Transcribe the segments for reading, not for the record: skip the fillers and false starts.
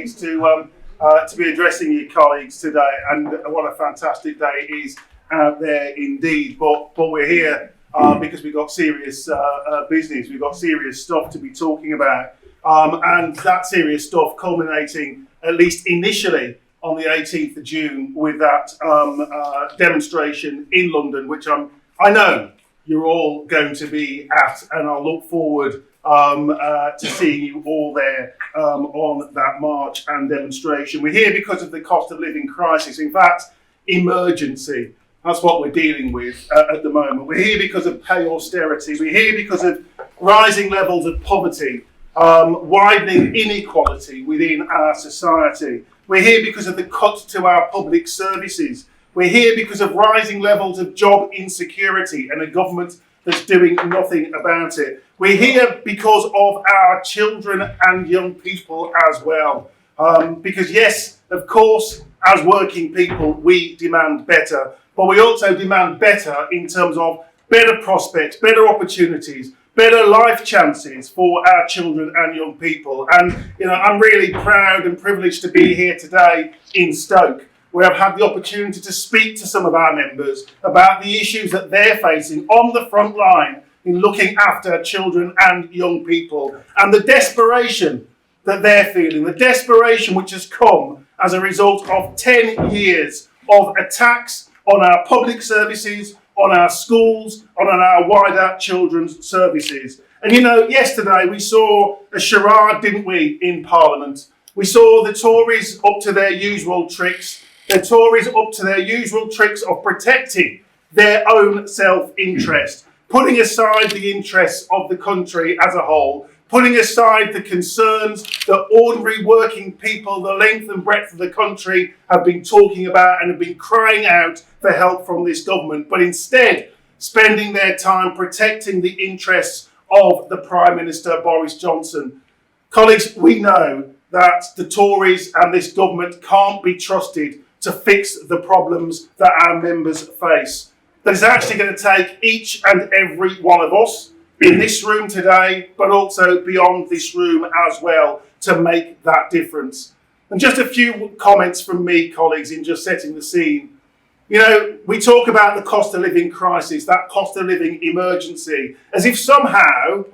pleased to be addressing you colleagues today, and what a fantastic day it is out there indeed. But we're here because we've got serious business, we've got serious stuff to be talking about, and that serious stuff culminating, at least initially, on the 18th of June with that demonstration in London, which I know you're all going to be at, and I'll look forward to seeing you all there on that march and demonstration. We're here because of the cost of living crisis. In fact, emergency. That's what we're dealing with at the moment. We're here because of pay austerity. We're here because of rising levels of poverty, widening inequality within our society. We're here because of the cut to our public services. We're here because of rising levels of job insecurity and a government that's doing nothing about it. We're here because of our children and young people as well. Because yes, of course, as working people, we demand better, but we also demand better in terms of better prospects, better opportunities, better life chances for our children and young people. And I'm really proud and privileged to be here today in Stoke, where I've had the opportunity to speak to some of our members about the issues that they're facing on the front line in looking after children and young people, and the desperation that they're feeling, the desperation which has come as a result of 10 years of attacks on our public services, on our schools, on our wider children's services. And yesterday we saw a charade, didn't we, in Parliament? We saw the Tories up to their usual tricks. The Tories up to their usual tricks of protecting their own self-interest, putting aside the interests of the country as a whole, putting aside the concerns that ordinary working people, the length and breadth of the country, have been talking about and have been crying out for help from this government, but instead spending their time protecting the interests of the Prime Minister, Boris Johnson. Colleagues, we know that the Tories and this government can't be trusted to fix the problems that our members face. That it's actually going to take each and every one of us in this room today, but also beyond this room as well, to make that difference. And just a few comments from me, colleagues, in just setting the scene. We talk about the cost of living crisis, that cost of living emergency, as if somehow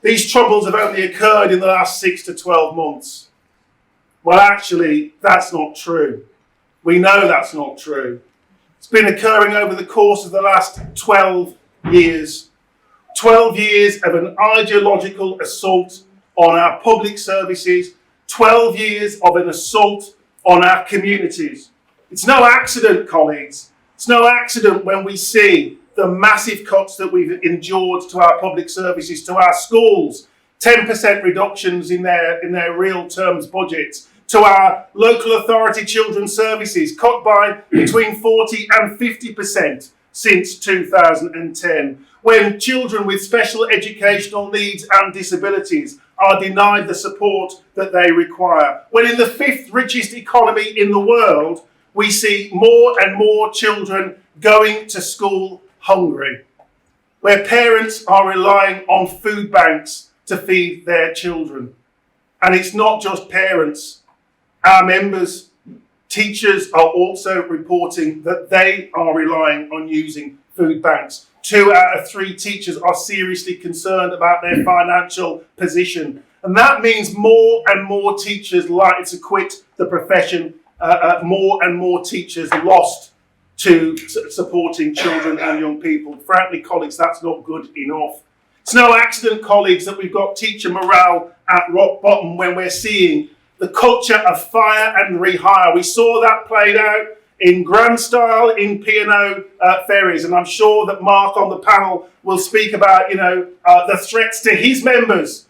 these troubles have only occurred in the last 6 to 12 months. Well, actually, that's not true. We know that's not true. It's been occurring over the course of the last 12 years. 12 years of an ideological assault on our public services. 12 years of an assault on our communities. It's no accident, colleagues. It's no accident when we see the massive cuts that we've endured to our public services, to our schools, 10% reductions in their real terms budgets, to our local authority children's services, cut by between 40 and 50% since 2010, when children with special educational needs and disabilities are denied the support that they require, when in the 5th richest economy in the world, we see more and more children going to school hungry, where parents are relying on food banks to feed their children. And it's not just parents. Our members, teachers, are also reporting that they are relying on using food banks. 2 out of 3 teachers are seriously concerned about their financial position. And that means more and more teachers likely to quit the profession, more and more teachers lost to supporting children and young people. Frankly, colleagues, that's not good enough. It's no accident, colleagues, that we've got teacher morale at rock bottom when we're seeing the culture of fire and rehire. We saw that played out in grand style in P&O ferries, and I'm sure that Mark on the panel will speak about the threats to his members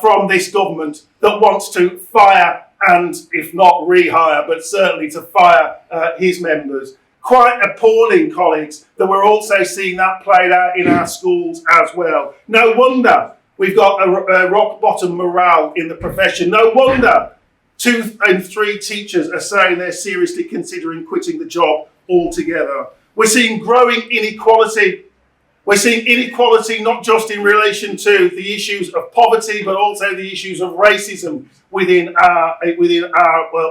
from this government that wants to fire and, if not rehire, but certainly to fire his members. Quite appalling, colleagues, that we're also seeing that played out in our schools as well. No wonder we've got a rock bottom morale in the profession. No wonder 2 in 3 teachers are saying they're seriously considering quitting the job altogether. We're seeing growing inequality We're seeing inequality not just in relation to the issues of poverty, but also the issues of racism within our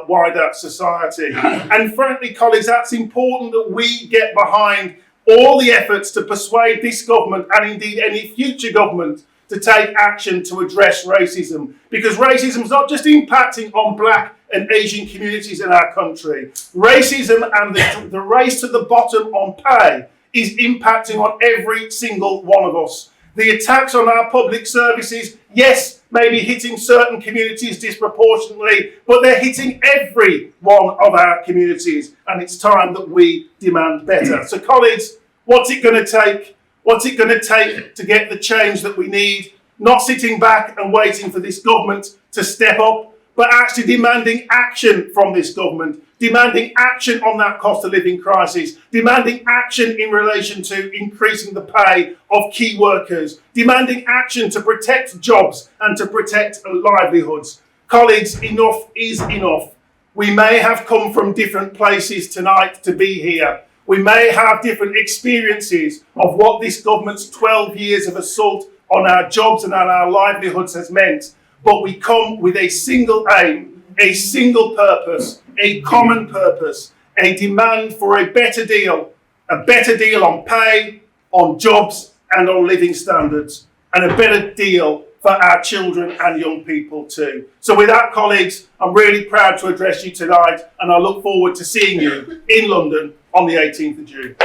wider society. And frankly, colleagues, that's important that we get behind all the efforts to persuade this government and indeed any future government to take action to address racism. Because racism is not just impacting on black and Asian communities in our country. Racism and the race to the bottom on pay is impacting on every single one of us. The attacks on our public services, yes, maybe hitting certain communities disproportionately, but they're hitting every one of our communities, and it's time that we demand better. So colleagues, what's it going to take? What's it going to take to get the change that we need? Not sitting back and waiting for this government to step up, but actually demanding action from this government, demanding action on that cost of living crisis, demanding action in relation to increasing the pay of key workers, demanding action to protect jobs and to protect livelihoods. Colleagues, enough is enough. We may have come from different places tonight to be here. We may have different experiences of what this government's 12 years of assault on our jobs and on our livelihoods has meant. But we come with a single aim, a single purpose, a common purpose, a demand for a better deal on pay, on jobs and on living standards, and a better deal for our children and young people too. So with that, colleagues, I'm really proud to address you tonight, and I look forward to seeing you in London on the 18th of June.